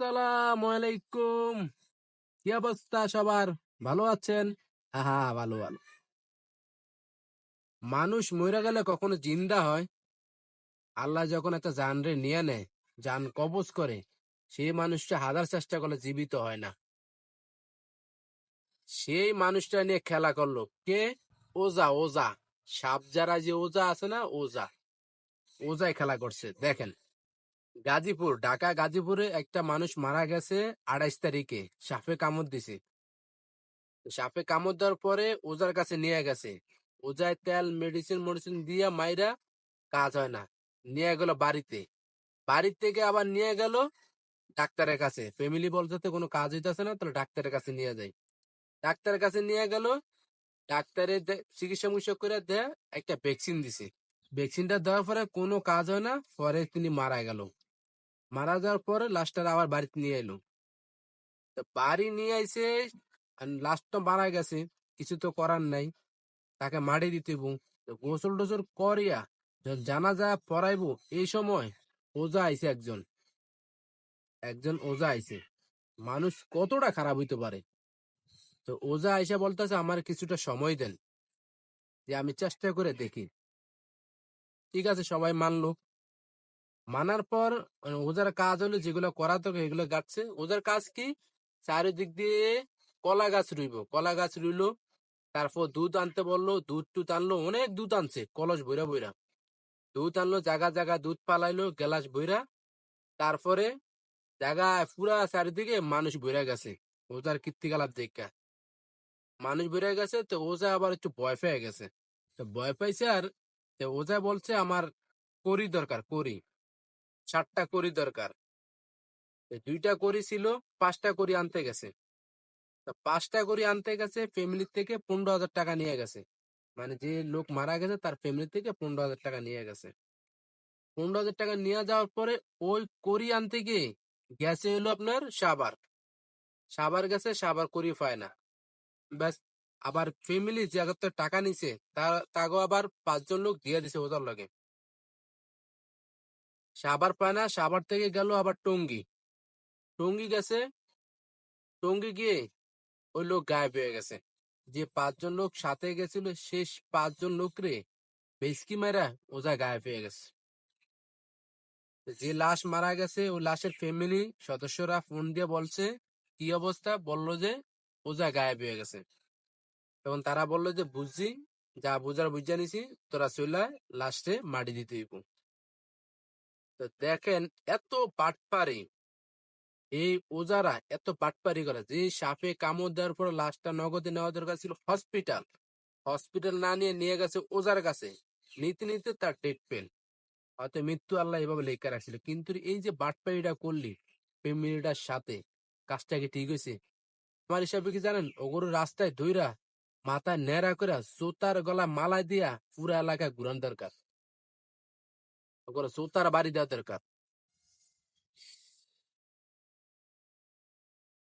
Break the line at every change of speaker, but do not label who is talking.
আসসালামু আলাইকুম। কি অবস্থা সবার? ভালো আছেন? হ্যাঁ, ভালো ভালো। মানুষ মইরা গেলে কখনো জিন্দা হয়? আল্লাহ যখন একটা জানরে নিয়ে নেয়, জান কবজ করে, সেই মানুষটা হাজার চেষ্টা করলে জীবিত হয় না। সেই মানুষটা নিয়ে খেলা করলো কে? ওজা ওজা। সাপ যারা যে ওজা আছে না, ওজা ওজায় খেলা করছে। দেখেন, গাজীপুর, ঢাকা গাজীপুরে একটা মানুষ মারা গেছে 28 তারিখে, সাপে কামড় দিছে। সাপে কামড় দেওয়ার পরে ওজার কাছে নিয়ে গেছে। ওজায় তেল মেডিসিন মেডিসিন দিয়া মাইরা কাজ হয় না, নিয়ে গেল বাড়িতে। বাড়ির থেকে আবার নিয়ে গেল ডাক্তারের কাছে। ফ্যামিলি বলতে কোনো কাজ হইতেছে না, তাহলে ডাক্তারের কাছে নিয়ে যায়। ডাক্তারের কাছে নিয়ে গেল, ডাক্তারে চিকিৎসা মুকিৎসা করে দেয়, একটা ভ্যাকসিন দিছে। ভ্যাকসিনটা দেওয়ার পরে কোনো কাজ হয় না, পরে তিনি মারা গেল। মারা যাওয়ার পরে লাস্টার আবার বাড়িতে নিয়ে এলো। তো বাড়ি নিয়ে আইসে, লাস্ট তো মারা গেছে, কিছু তো করার নাই, তাকে মাটি দিতে হইব। তো গোসল টোসল করিয়া যখন জানাজা পড়াইবো, এই সময় ওজা আইছে একজন। একজন ওজা আইছে। মানুষ কতটা খারাপ হইতে পারে? তো ওজা আইসা বলতেছে আমার কিছুটা সময় দেন, যে আমি চেষ্টা করে দেখি। ঠিক আছে, সবাই মানলো। মানার পর ওজার কাজ হলো যেগুলো করাতে হবে এগুলো গাচ্ছে। ওজার কাজ কি? চারিদিক দিয়ে কলা গাছ রুইব, কলা গাছ রুইলো। তারপর দুধ আনতে বললো, দুধ টুধ আনলো, অনেক দুধ আনছে কলস বইরা বইরা। দুধ আনলো, জায়গা জায়গা দুধ পালাইলো গেলাস বইরা। তারপরে জায়গা পুরা চারিদিকে মানুষ বইরা গেছে ওজার কীর্তিকলাপ দেখা। মানুষ বইরা গেছে, তো ওজা আবার একটু ভয় পেয়ে গেছে। তো ভয় পাইছে, আর তো ওজা বলছে আমার করি দরকার, করি 7টা করি দরকার। তো 2টা করি ছিল, 5টা করি আনতে গেছে। তো 5টা করি আনতে গেছে, ফ্যামিলি থেকে 15,000 টাকা নিয়ে গেছে। মানে যে লোক মারা গেছে তার ফ্যামিলি থেকে 15,000 টাকা নিয়ে গেছে। 15,000 টাকা নিয়ে যাওয়ার পরে ওই করি আনতে গিয়ে গেছে হলো আপনার সাবার। সাবার গেছে, সাবার করি পায় না। ব্যাস, আবার ফ্যামিলি যে আগের থেকে টাকা নিছে তাগো আবার 5জন লোক দিয়ে দিছে ওদের লগে। সাবার পায় না, সাবার থেকে গেল আবার টঙ্গী। টঙ্গী গেছে, টঙ্গী গিয়ে ওই লোক গায়েব হয়ে গেছে। যে 5জন লোক সাথে গেছিল, শেষ 5জন লোক রে বেসকি মারা ওজা গায়েব হয়ে গেছে। যে লাশ মারা গেছে ওই লাশের ফ্যামিলি সদস্যরা ফোন দিয়ে বলছে কি অবস্থা, বললো যে ওজা গায়েব হয়ে গেছে। তখন তারা বললো যে বুঝছি, যা বুঝার বুঝা নিছি, তোরা চইলা লাস্টে মাটি দিতে হইব। তো দেখেন, এত বাটপারি এই ওজারা, এত বাটপারি করে যে সাপে কামড় দেওয়ার পর লাশটা নগদে নেওয়া দরকার ছিল হসপিটাল। হসপিটাল না নিয়ে নিয়ে গেছে ওজার কাছে। নিতে নিতে তার ডেট পেল, হয়তো মৃত্যু আল্লাহ এভাবে লেখা রাখছিল। কিন্তু এই যে বাটপাড়িটা করলি ফ্যামিলিটার সাথে, কাজটা কি ঠিক হয়েছে? আমার হিসাবে কি জানেন, ওগুলো রাস্তায় ধইরা মাথায় ন্যাড়া করে জোতার গলা মালা দিয়া পুরা এলাকা ঘুরান দরকার, ওগুলো জোতার বাড়ি দেওয়া দরকার।